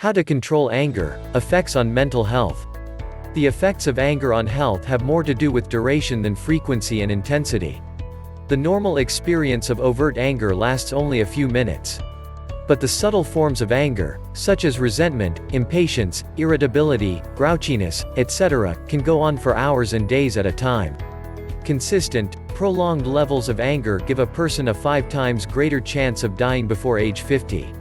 How to control anger, effects on mental health. The effects of anger on health have more to do with duration than frequency and intensity. The normal experience of overt anger lasts only a few minutes. But the subtle forms of anger, such as resentment, impatience, irritability, grouchiness, etc., can go on for hours and days at a time. Consistent, prolonged levels of anger give a person a 5 times greater chance of dying before age 50.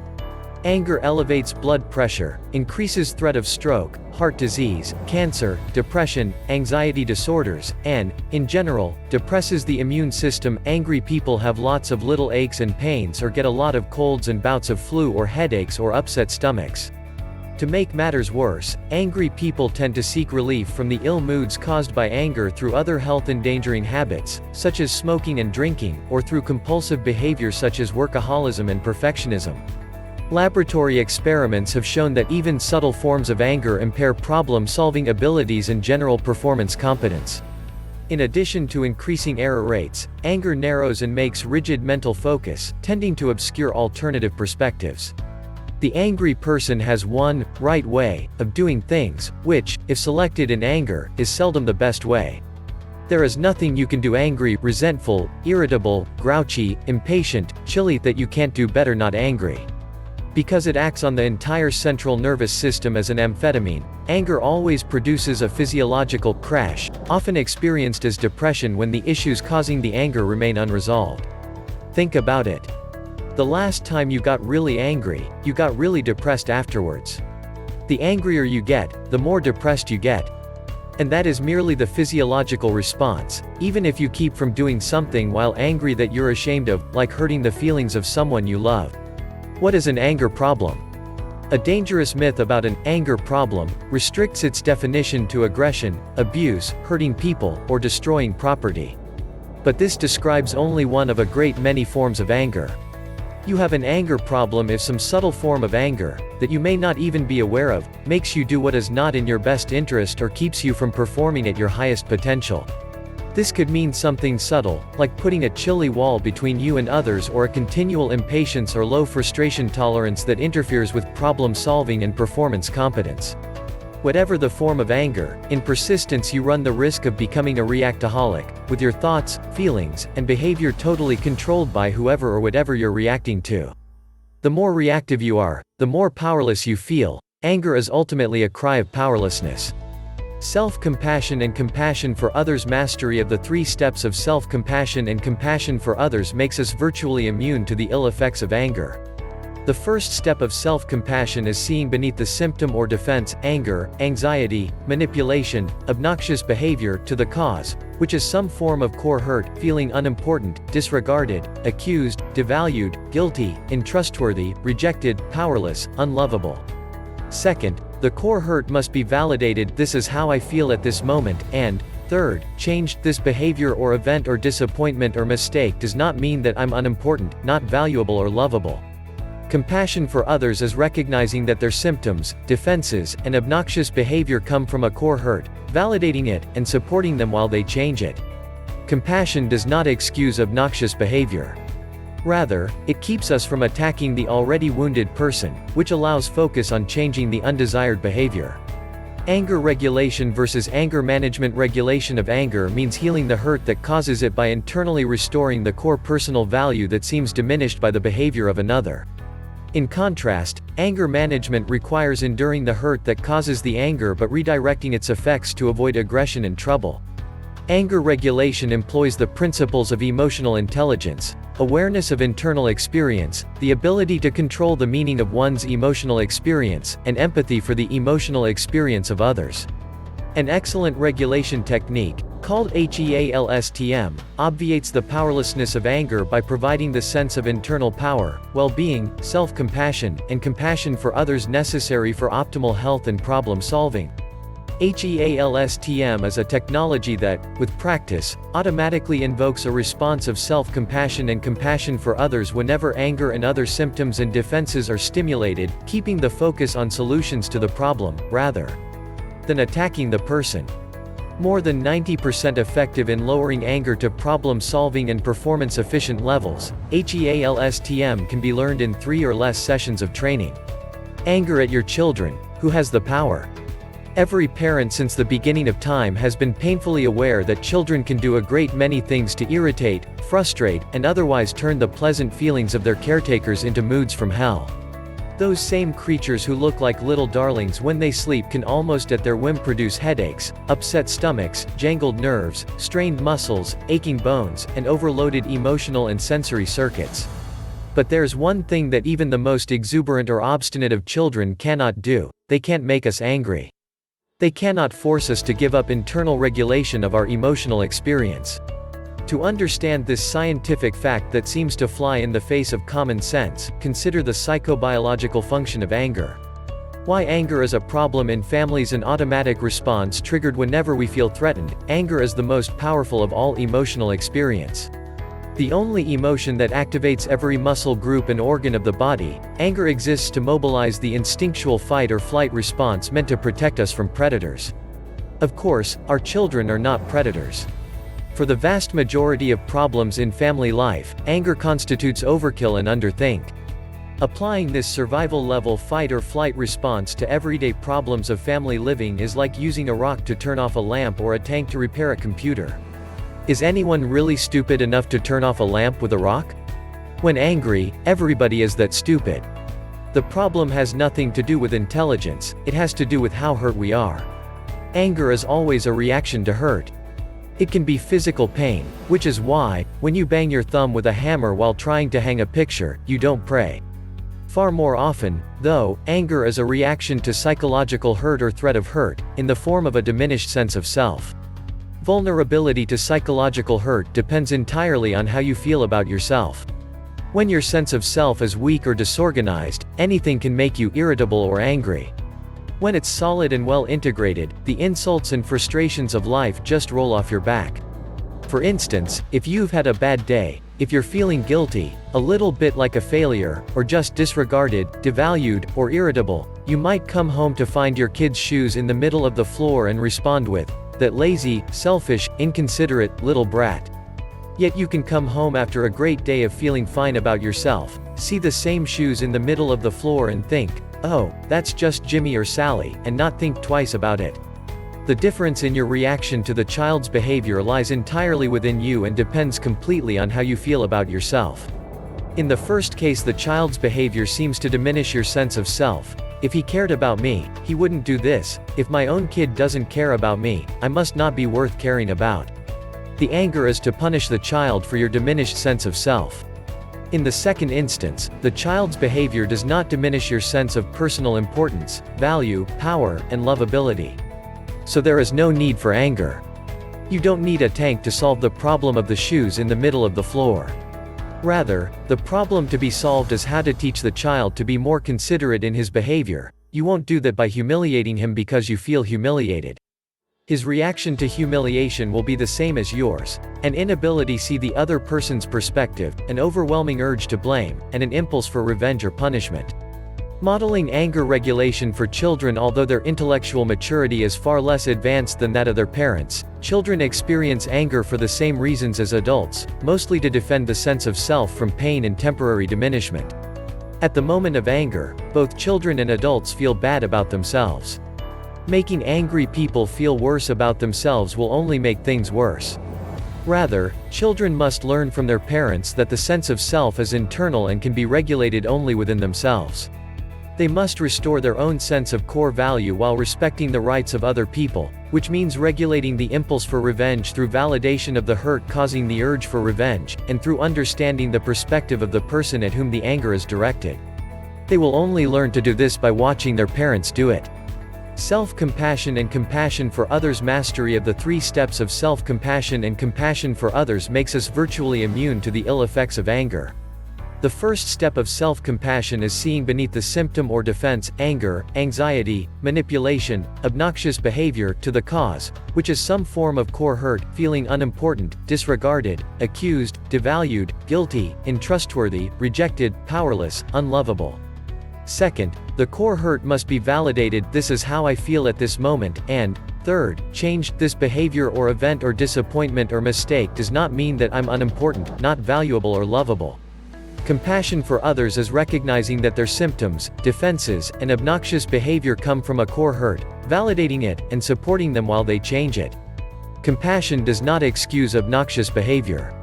Anger elevates blood pressure, increases threat of stroke, heart disease, cancer, depression, anxiety disorders, and, in general, depresses the immune system. Angry people have lots of little aches and pains or get a lot of colds and bouts of flu or headaches or upset stomachs. To make matters worse, angry people tend to seek relief from the ill moods caused by anger through other health-endangering habits, such as smoking and drinking, or through compulsive behavior such as workaholism and perfectionism. Laboratory experiments have shown that even subtle forms of anger impair problem-solving abilities and general performance competence. In addition to increasing error rates, anger narrows and makes rigid mental focus, tending to obscure alternative perspectives. The angry person has one right way of doing things, which, if selected in anger, is seldom the best way. There is nothing you can do angry, resentful, irritable, grouchy, impatient, chilly that you can't do better not angry. Because it acts on the entire central nervous system as an amphetamine, anger always produces a physiological crash, often experienced as depression when the issues causing the anger remain unresolved. Think about it. The last time you got really angry, you got really depressed afterwards. The angrier you get, the more depressed you get. And that is merely the physiological response, even if you keep from doing something while angry that you're ashamed of, like hurting the feelings of someone you love. What is an anger problem? A dangerous myth about an anger problem restricts its definition to aggression, abuse, hurting people, or destroying property. But this describes only one of a great many forms of anger. You have an anger problem if some subtle form of anger, that you may not even be aware of, makes you do what is not in your best interest or keeps you from performing at your highest potential. This could mean something subtle, like putting a chilly wall between you and others, or a continual impatience or low frustration tolerance that interferes with problem solving and performance competence. Whatever the form of anger, in persistence you run the risk of becoming a reactaholic, with your thoughts, feelings, and behavior totally controlled by whoever or whatever you're reacting to. The more reactive you are, the more powerless you feel. Anger is ultimately a cry of powerlessness. Self-compassion and compassion for others. Mastery of the 3 steps of self-compassion and compassion for others makes us virtually immune to the ill effects of anger. The first step of self-compassion is seeing beneath the symptom or defense, anger, anxiety, manipulation, obnoxious behavior, to the cause, which is some form of core hurt, feeling unimportant, disregarded, accused, devalued, guilty, untrustworthy, rejected, powerless, unlovable. Second, the core hurt must be validated. This is how I feel at this moment, and, third, changed. This behavior or event or disappointment or mistake does not mean that I'm unimportant, not valuable or lovable. Compassion for others is recognizing that their symptoms, defenses, and obnoxious behavior come from a core hurt, validating it, and supporting them while they change it. Compassion does not excuse obnoxious behavior. Rather, it keeps us from attacking the already wounded person, which allows focus on changing the undesired behavior. Anger regulation versus anger management. Regulation of anger means healing the hurt that causes it by internally restoring the core personal value that seems diminished by the behavior of another. In contrast, anger management requires enduring the hurt that causes the anger but redirecting its effects to avoid aggression and trouble. Anger regulation employs the principles of emotional intelligence, awareness of internal experience, the ability to control the meaning of one's emotional experience, and empathy for the emotional experience of others. An excellent regulation technique, called HEALSTM, obviates the powerlessness of anger by providing the sense of internal power, well-being, self-compassion, and compassion for others necessary for optimal health and problem solving. HEALSTM is a technology that, with practice, automatically invokes a response of self-compassion and compassion for others whenever anger and other symptoms and defenses are stimulated, keeping the focus on solutions to the problem, rather than attacking the person. More than 90% effective in lowering anger to problem-solving and performance-efficient levels, HEALSTM can be learned in 3 or less sessions of training. Anger at your children. Who has the power? Every parent since the beginning of time has been painfully aware that children can do a great many things to irritate, frustrate, and otherwise turn the pleasant feelings of their caretakers into moods from hell. Those same creatures who look like little darlings when they sleep can almost at their whim produce headaches, upset stomachs, jangled nerves, strained muscles, aching bones, and overloaded emotional and sensory circuits. But there's one thing that even the most exuberant or obstinate of children cannot do: they can't make us angry. They cannot force us to give up internal regulation of our emotional experience. To understand this scientific fact that seems to fly in the face of common sense, consider the psychobiological function of anger. Why anger is a problem in families: an automatic response triggered whenever we feel threatened. Anger is the most powerful of all emotional experience. The only emotion that activates every muscle group and organ of the body. Anger exists to mobilize the instinctual fight or flight response meant to protect us from predators. Of course, our children are not predators. For the vast majority of problems in family life, anger constitutes overkill and underthink. Applying this survival-level fight or flight response to everyday problems of family living is like using a rock to turn off a lamp or a tank to repair a computer. Is anyone really stupid enough to turn off a lamp with a rock? When angry, everybody is that stupid. The problem has nothing to do with intelligence, it has to do with how hurt we are. Anger is always a reaction to hurt. It can be physical pain, which is why, when you bang your thumb with a hammer while trying to hang a picture, you don't pray. Far more often, though, anger is a reaction to psychological hurt or threat of hurt, in the form of a diminished sense of self. Vulnerability to psychological hurt depends entirely on how you feel about yourself. When your sense of self is weak or disorganized, anything can make you irritable or angry. When it's solid and well integrated, the insults and frustrations of life just roll off your back. For instance, if you've had a bad day, if you're feeling guilty, a little bit like a failure, or just disregarded, devalued, or irritable, you might come home to find your kid's shoes in the middle of the floor and respond with, "That lazy, selfish, inconsiderate, little brat." Yet you can come home after a great day of feeling fine about yourself, see the same shoes in the middle of the floor and think, "Oh, that's just Jimmy or Sally," and not think twice about it. The difference in your reaction to the child's behavior lies entirely within you and depends completely on how you feel about yourself. In the first case, the child's behavior seems to diminish your sense of self. If he cared about me, he wouldn't do this. If my own kid doesn't care about me, I must not be worth caring about. The anger is to punish the child for your diminished sense of self. In the second instance, the child's behavior does not diminish your sense of personal importance, value, power, and lovability. So there is no need for anger. You don't need a tank to solve the problem of the shoes in the middle of the floor. Rather, the problem to be solved is how to teach the child to be more considerate in his behavior. You won't do that by humiliating him because you feel humiliated. His reaction to humiliation will be the same as yours: an inability to see the other person's perspective, an overwhelming urge to blame, and an impulse for revenge or punishment. Modeling anger regulation for children. Although their intellectual maturity is far less advanced than that of their parents, children experience anger for the same reasons as adults, mostly to defend the sense of self from pain and temporary diminishment. At the moment of anger, both children and adults feel bad about themselves. Making angry people feel worse about themselves will only make things worse. Rather, children must learn from their parents that the sense of self is internal and can be regulated only within themselves. They must restore their own sense of core value while respecting the rights of other people, which means regulating the impulse for revenge through validation of the hurt causing the urge for revenge, and through understanding the perspective of the person at whom the anger is directed. They will only learn to do this by watching their parents do it. Self-compassion and compassion for others. Mastery of the 3 steps of self-compassion and compassion for others makes us virtually immune to the ill effects of anger. The first step of self-compassion is seeing beneath the symptom or defense, anger, anxiety, manipulation, obnoxious behavior, to the cause, which is some form of core hurt, feeling unimportant, disregarded, accused, devalued, guilty, untrustworthy, rejected, powerless, unlovable. Second, the core hurt must be validated. This is how I feel at this moment, and, third, change. This behavior or event or disappointment or mistake does not mean that I'm unimportant, not valuable or lovable. Compassion for others is recognizing that their symptoms, defenses, and obnoxious behavior come from a core hurt, validating it, and supporting them while they change it. Compassion does not excuse obnoxious behavior.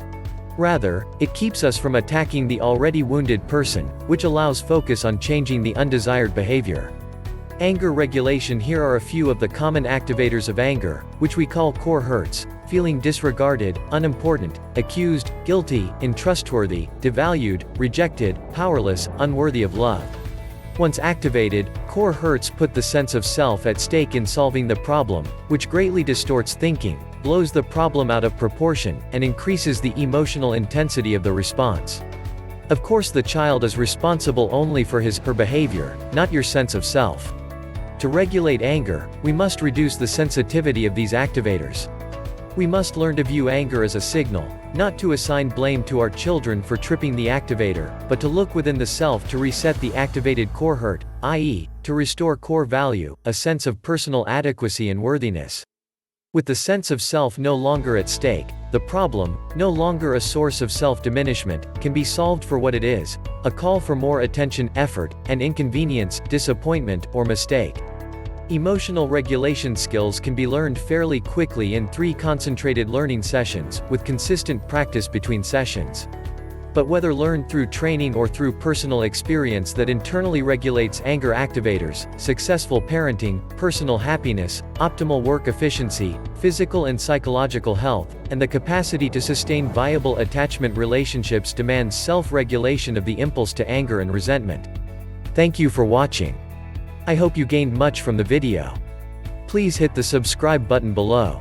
Rather, it keeps us from attacking the already wounded person, which allows focus on changing the undesired behavior. Anger regulation. Here are a few of the common activators of anger, which we call core hurts: feeling disregarded, unimportant, accused, guilty, untrustworthy, devalued, rejected, powerless, unworthy of love. Once activated, core hurts put the sense of self at stake in solving the problem, which greatly distorts thinking, blows the problem out of proportion, and increases the emotional intensity of the response. Of course, the child is responsible only for his/her behavior, not your sense of self. To regulate anger, we must reduce the sensitivity of these activators. We must learn to view anger as a signal, not to assign blame to our children for tripping the activator, but to look within the self to reset the activated core hurt, i.e., to restore core value, a sense of personal adequacy and worthiness. With the sense of self no longer at stake, the problem, no longer a source of self-diminishment, can be solved for what it is: a call for more attention, effort, and inconvenience, disappointment, or mistake. Emotional regulation skills can be learned fairly quickly in 3 concentrated learning sessions, with consistent practice between sessions. But whether learned through training or through personal experience that internally regulates anger activators, successful parenting, personal happiness, optimal work efficiency, physical and psychological health, and the capacity to sustain viable attachment relationships demands self-regulation of the impulse to anger and resentment. Thank you for watching. I hope you gained much from the video. Please hit the subscribe button below.